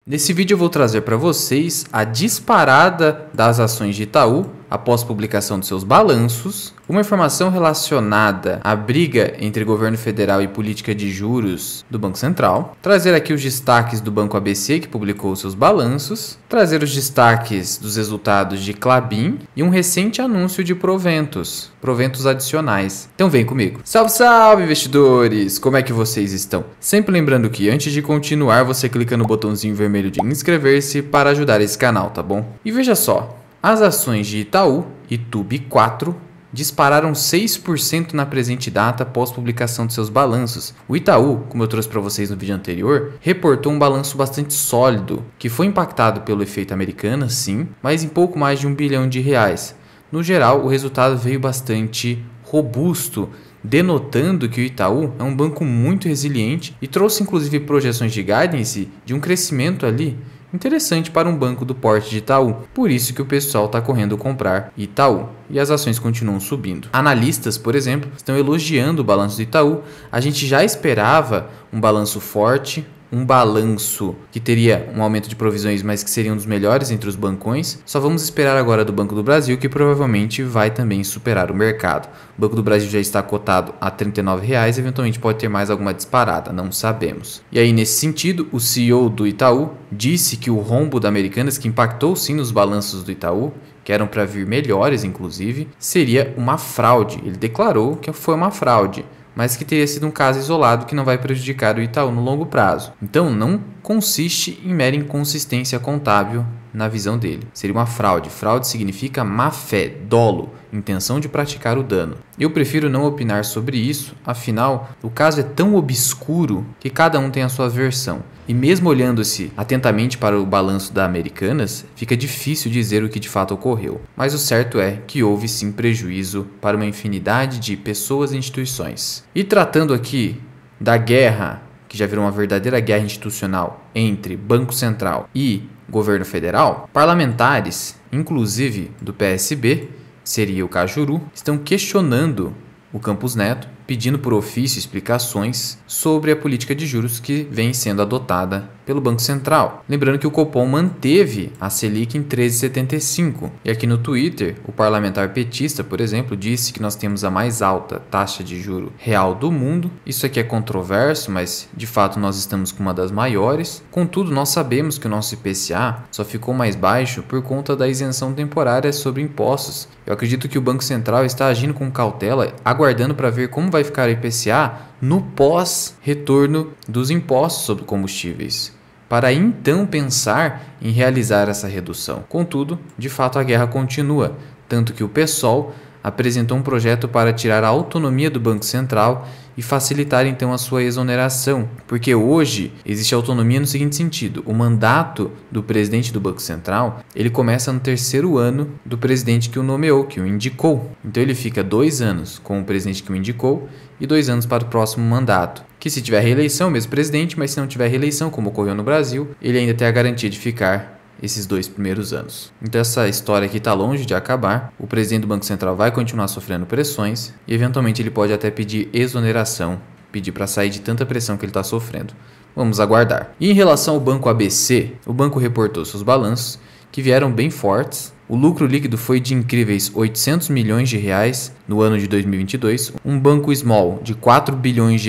Nesse vídeo eu vou trazer para vocês a disparada das ações de Itaú após publicação de seus balanços, uma informação relacionada à briga entre governo federal e política de juros do Banco Central, trazer aqui os destaques do Banco ABC que publicou seus balanços, trazer os destaques dos resultados de Klabin e um recente anúncio de proventos adicionais. Então vem comigo. Salve, salve investidores! Como é que vocês estão? Sempre lembrando que antes de continuar você clica no botãozinho vermelho de inscrever-se para ajudar esse canal, tá bom? E veja só, as ações de Itaú e TUB4 dispararam 6% na presente data após publicação de seus balanços. O Itaú, como eu trouxe para vocês no vídeo anterior, reportou um balanço bastante sólido, que foi impactado pelo efeito Americanas, sim, mas em pouco mais de R$1 bilhão. No geral, o resultado veio bastante robusto, denotando que o Itaú é um banco muito resiliente e trouxe inclusive projeções de guidance de um crescimento ali interessante para um banco do porte de Itaú. Por isso que o pessoal está correndo comprar Itaú e as ações continuam subindo. Analistas, por exemplo, estão elogiando o balanço do Itaú. A gente já esperava um balanço forte, um balanço que teria um aumento de provisões, mas que seria um dos melhores entre os bancões. Só vamos esperar agora do Banco do Brasil, que provavelmente vai também superar o mercado. O Banco do Brasil já está cotado a R$ 39,00, eventualmente pode ter mais alguma disparada, não sabemos. E aí, nesse sentido, o CEO do Itaú disse que o rombo da Americanas, que impactou sim nos balanços do Itaú, que eram para vir melhores inclusive, seria uma fraude. Ele declarou que foi uma fraude, mas que teria sido um caso isolado que não vai prejudicar o Itaú no longo prazo. Então não consiste em mera inconsistência contábil na visão dele. Seria uma fraude. Fraude significa má fé, dolo, intenção de praticar o dano. Eu prefiro não opinar sobre isso, afinal, o caso é tão obscuro que cada um tem a sua versão. E mesmo olhando-se atentamente para o balanço da Americanas, fica difícil dizer o que de fato ocorreu. Mas o certo é que houve sim prejuízo para uma infinidade de pessoas e instituições. E tratando aqui da guerra, que já virou uma verdadeira guerra institucional entre Banco Central e governo federal, parlamentares, inclusive do PSB, seria o Cajuru, estão questionando o Campos Neto, pedindo por ofício explicações sobre a política de juros que vem sendo adotada pelo Banco Central. Lembrando que o Copom manteve a Selic em 13,75. E aqui no Twitter, o parlamentar petista, por exemplo, disse que nós temos a mais alta taxa de juro real do mundo. Isso aqui é controverso, mas de fato nós estamos com uma das maiores. Contudo, nós sabemos que o nosso IPCA só ficou mais baixo por conta da isenção temporária sobre impostos. Eu acredito que o Banco Central está agindo com cautela, aguardando para ver como vai ficar o IPCA no pós-retorno dos impostos sobre combustíveis, para então pensar em realizar essa redução. Contudo, de fato a guerra continua, tanto que o PSOL apresentou um projeto para tirar a autonomia do Banco Central e facilitar então a sua exoneração, porque hoje existe autonomia no seguinte sentido: o mandato do presidente do Banco Central, ele começa no 3º ano do presidente que o nomeou, que o indicou. Então ele fica 2 anos com o presidente que o indicou e 2 anos para o próximo mandato, que se tiver reeleição, o mesmo presidente, mas se não tiver reeleição, como ocorreu no Brasil, ele ainda tem a garantia de ficar esses 2 primeiros anos. Então essa história aqui está longe de acabar. O presidente do Banco Central vai continuar sofrendo pressões e eventualmente ele pode até pedir exoneração, pedir para sair de tanta pressão que ele está sofrendo. Vamos aguardar. E em relação ao Banco ABC, o banco reportou seus balanços que vieram bem fortes. O lucro líquido foi de incríveis R$ 800 milhões no ano de 2022. Um banco small de R$ 4 bilhões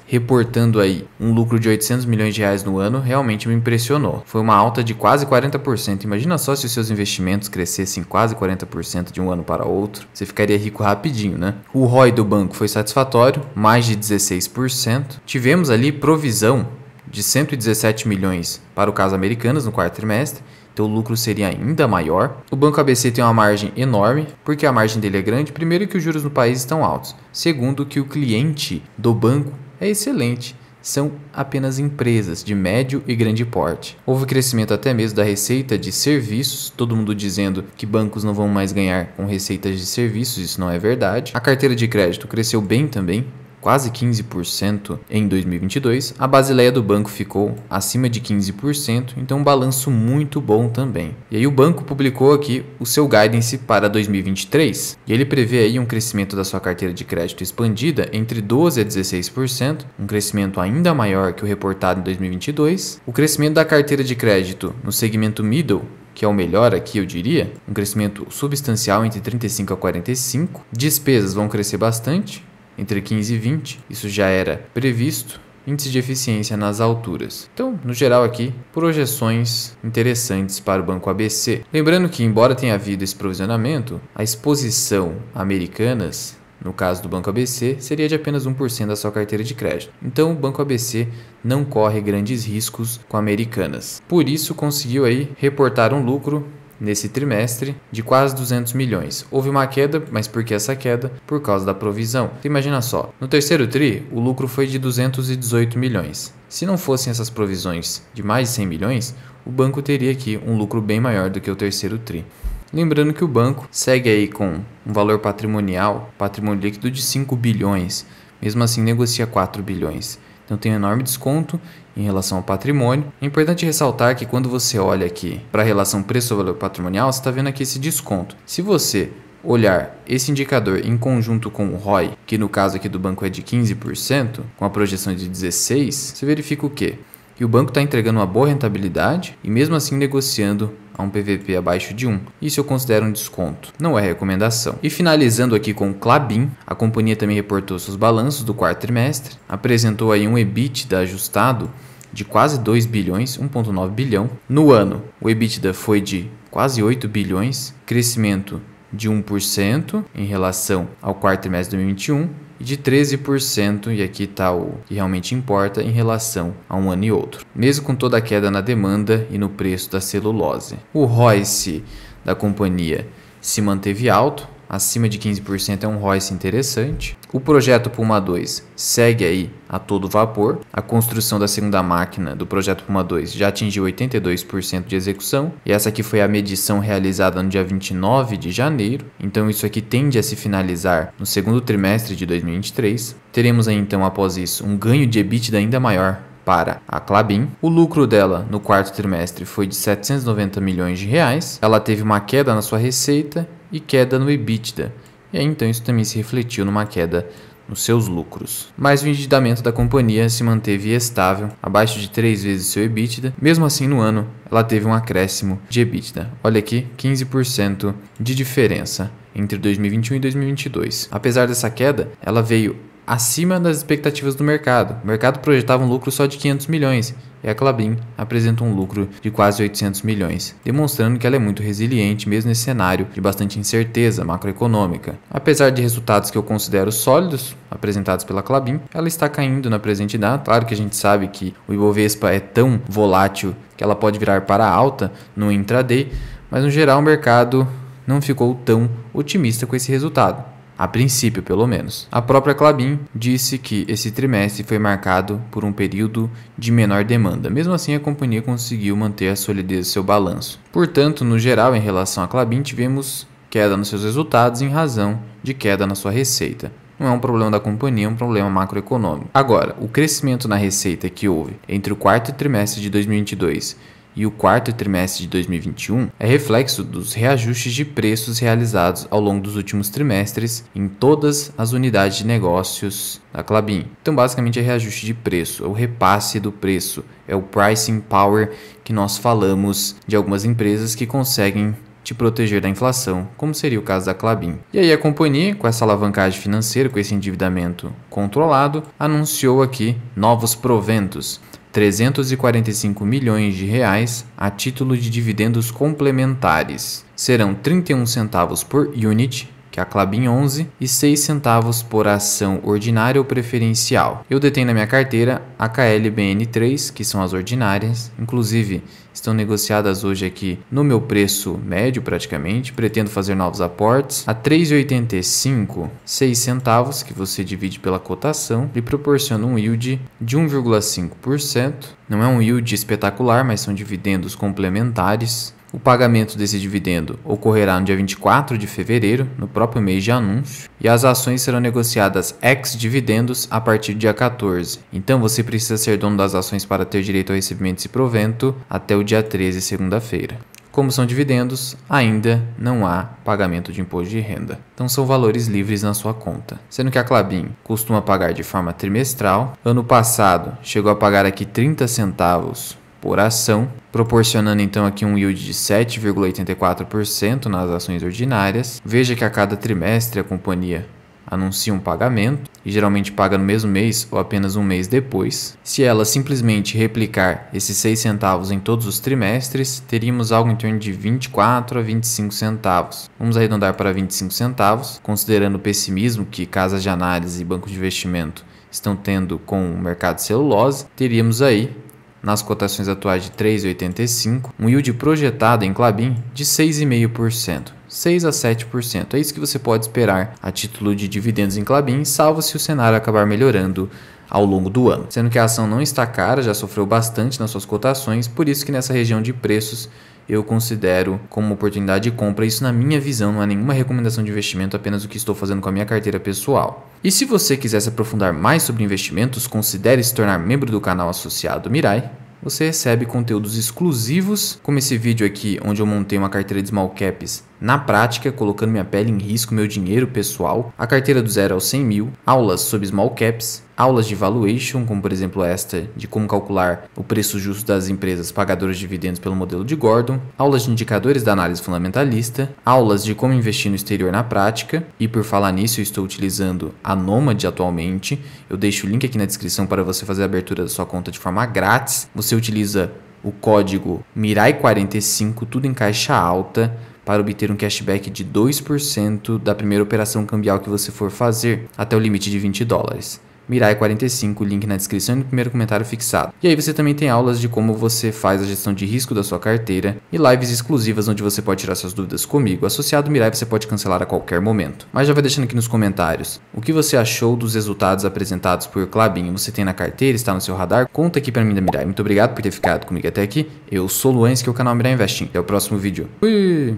reportando aí um lucro de R$ 800 milhões no ano realmente me impressionou. Foi uma alta de quase 40%. Imagina só se os seus investimentos crescessem quase 40% de um ano para outro. Você ficaria rico rapidinho, né? O ROI do banco foi satisfatório, mais de 16%. Tivemos ali provisão de 117 milhões para o caso Americanas no 4º trimestre. Então o lucro seria ainda maior. O Banco ABC tem uma margem enorme, porque a margem dele é grande. Primeiro, que os juros no país estão altos. Segundo, que o cliente do banco é excelente. São apenas empresas de médio e grande porte. Houve crescimento até mesmo da receita de serviços, todo mundo dizendo que bancos não vão mais ganhar com receitas de serviços, isso não é verdade. A carteira de crédito cresceu bem também, quase 15% em 2022, a Basileia do banco ficou acima de 15%, então um balanço muito bom também. E aí o banco publicou aqui o seu guidance para 2023, e ele prevê aí um crescimento da sua carteira de crédito expandida entre 12% a 16%, um crescimento ainda maior que o reportado em 2022. O crescimento da carteira de crédito no segmento middle, que é o melhor aqui, eu diria, um crescimento substancial entre 35% a 45%. Despesas vão crescer bastante, entre 15% e 20%, isso já era previsto. Índice de eficiência nas alturas. Então, no geral aqui, projeções interessantes para o Banco ABC. Lembrando que, embora tenha havido esse provisionamento, a exposição a Americanas, no caso do Banco ABC, seria de apenas 1% da sua carteira de crédito. Então, o Banco ABC não corre grandes riscos com Americanas. Por isso, conseguiu aí reportar um lucro nesse trimestre de quase 200 milhões. Houve uma queda, mas por que essa queda? Por causa da provisão. Então, imagina só, no terceiro tri, o lucro foi de 218 milhões. Se não fossem essas provisões de mais de 100 milhões, o banco teria aqui um lucro bem maior do que o terceiro tri. Lembrando que o banco segue aí com um valor patrimonial, patrimônio líquido de 5 bilhões, mesmo assim negocia 4 bilhões. Então tem um enorme desconto em relação ao patrimônio. É importante ressaltar que quando você olha aqui para a relação preço-valor patrimonial, você está vendo aqui esse desconto. Se você olhar esse indicador em conjunto com o ROI, que no caso aqui do banco é de 15%, com a projeção de 16%, você verifica o quê? Que o banco está entregando uma boa rentabilidade e mesmo assim negociando a um PVP abaixo de 1. Isso eu considero um desconto, não é recomendação. E finalizando aqui com o Klabin, a companhia também reportou seus balanços do quarto trimestre, apresentou aí um EBITDA ajustado de quase 2 bilhões, 1,9 bilhão. No ano, o EBITDA foi de quase 8 bilhões, crescimento de 1% em relação ao quarto trimestre de 2021 e de 13%, e aqui está o que realmente importa, em relação a um ano e outro, mesmo com toda a queda na demanda e no preço da celulose. O ROIC da companhia se manteve alto, acima de 15%, é um ROIC interessante. O projeto Puma 2 segue aí a todo vapor. A construção da segunda máquina do projeto Puma 2 já atingiu 82% de execução. E essa aqui foi a medição realizada no dia 29 de janeiro. Então isso aqui tende a se finalizar no segundo trimestre de 2023. Teremos aí então após isso um ganho de EBITDA ainda maior para a Klabin. O lucro dela no quarto trimestre foi de 790 milhões de reais. Ela teve uma queda na sua receita e queda no EBITDA. E aí, então isso também se refletiu numa queda nos seus lucros. Mas o endividamento da companhia se manteve estável, abaixo de 3 vezes seu EBITDA. Mesmo assim, no ano, ela teve um acréscimo de EBITDA. Olha aqui, 15% de diferença entre 2021 e 2022. Apesar dessa queda, ela veio acima das expectativas do mercado. O mercado projetava um lucro só de 500 milhões e a Klabin apresenta um lucro de quase 800 milhões, demonstrando que ela é muito resiliente mesmo nesse cenário de bastante incerteza macroeconômica. Apesar de resultados que eu considero sólidos apresentados pela Klabin, ela está caindo na presente data. Claro que a gente sabe que o Ibovespa é tão volátil que ela pode virar para alta no intraday, mas no geral o mercado não ficou tão otimista com esse resultado. A princípio, pelo menos. A própria Klabin disse que esse trimestre foi marcado por um período de menor demanda. Mesmo assim, a companhia conseguiu manter a solidez do seu balanço. Portanto, no geral, em relação à Klabin, tivemos queda nos seus resultados em razão de queda na sua receita. Não é um problema da companhia, é um problema macroeconômico. Agora, o crescimento na receita que houve entre o quarto trimestre de 2022 e o quarto trimestre de 2021 é reflexo dos reajustes de preços realizados ao longo dos últimos trimestres em todas as unidades de negócios da Klabin. Então, basicamente, é reajuste de preço, é o repasse do preço, é o pricing power que nós falamos de algumas empresas que conseguem te proteger da inflação, como seria o caso da Klabin. E aí a companhia, com essa alavancagem financeira, com esse endividamento controlado, anunciou aqui novos proventos. 345 milhões de reais a título de dividendos complementares. Serão 31 centavos por unit, que é a Klabin 11, e 6 centavos por ação ordinária ou preferencial. Eu detenho na minha carteira a KLBN3, que são as ordinárias, inclusive estão negociadas hoje aqui no meu preço médio praticamente, pretendo fazer novos aportes. A 3,85, 6 centavos, que você divide pela cotação, lhe proporciona um yield de 1,5%. Não é um yield espetacular, mas são dividendos complementares. O pagamento desse dividendo ocorrerá no dia 24 de fevereiro, no próprio mês de anúncio, e as ações serão negociadas ex-dividendos a partir do dia 14. Então você precisa ser dono das ações para ter direito ao recebimento desse provento até o dia 13, segunda-feira. Como são dividendos, ainda não há pagamento de imposto de renda. Então são valores livres na sua conta. Sendo que a Klabin costuma pagar de forma trimestral. Ano passado chegou a pagar aqui 30 centavos por ação, proporcionando então aqui um yield de 7,84% nas ações ordinárias. Veja que a cada trimestre a companhia anuncia um pagamento e geralmente paga no mesmo mês ou apenas um mês depois. Se ela simplesmente replicar esses 6 centavos em todos os trimestres, teríamos algo em torno de 24 a 25 centavos. Vamos arredondar para 25 centavos, considerando o pessimismo que casas de análise e bancos de investimento estão tendo com o mercado de celulose, teríamos aí, nas cotações atuais de 3,85, um yield projetado em Klabin de 6,5%. 6 a 7%. É isso que você pode esperar a título de dividendos em Klabin, salvo se o cenário acabar melhorando ao longo do ano. Sendo que a ação não está cara, já sofreu bastante nas suas cotações, por isso que nessa região de preços eu considero como uma oportunidade de compra. Isso na minha visão, não é nenhuma recomendação de investimento, apenas o que estou fazendo com a minha carteira pessoal. E se você quiser se aprofundar mais sobre investimentos, considere se tornar membro do canal associado Mirai. Você recebe conteúdos exclusivos, como esse vídeo aqui, onde eu montei uma carteira de small caps na prática, colocando minha pele em risco, meu dinheiro pessoal, a carteira do 0 aos 100 mil, aulas sobre small caps, aulas de valuation, como por exemplo esta de como calcular o preço justo das empresas pagadoras de dividendos pelo modelo de Gordon, aulas de indicadores da análise fundamentalista, aulas de como investir no exterior na prática, e por falar nisso eu estou utilizando a Nomad atualmente. Eu deixo o link aqui na descrição para você fazer a abertura da sua conta de forma grátis. Você utiliza o código MIRAI45, tudo em caixa alta, para obter um cashback de 2% da primeira operação cambial que você for fazer, até o limite de $20. Mirai45, link na descrição e no primeiro comentário fixado. E aí você também tem aulas de como você faz a gestão de risco da sua carteira e lives exclusivas onde você pode tirar suas dúvidas comigo. Associado Mirai você pode cancelar a qualquer momento. Mas já vai deixando aqui nos comentários o que você achou dos resultados apresentados por Klabin. Você tem na carteira, está no seu radar? Conta aqui pra mim da Mirai. Muito obrigado por ter ficado comigo até aqui. Eu sou o Luan, esse aqui é o canal Mirai Investing. Até o próximo vídeo. Fui!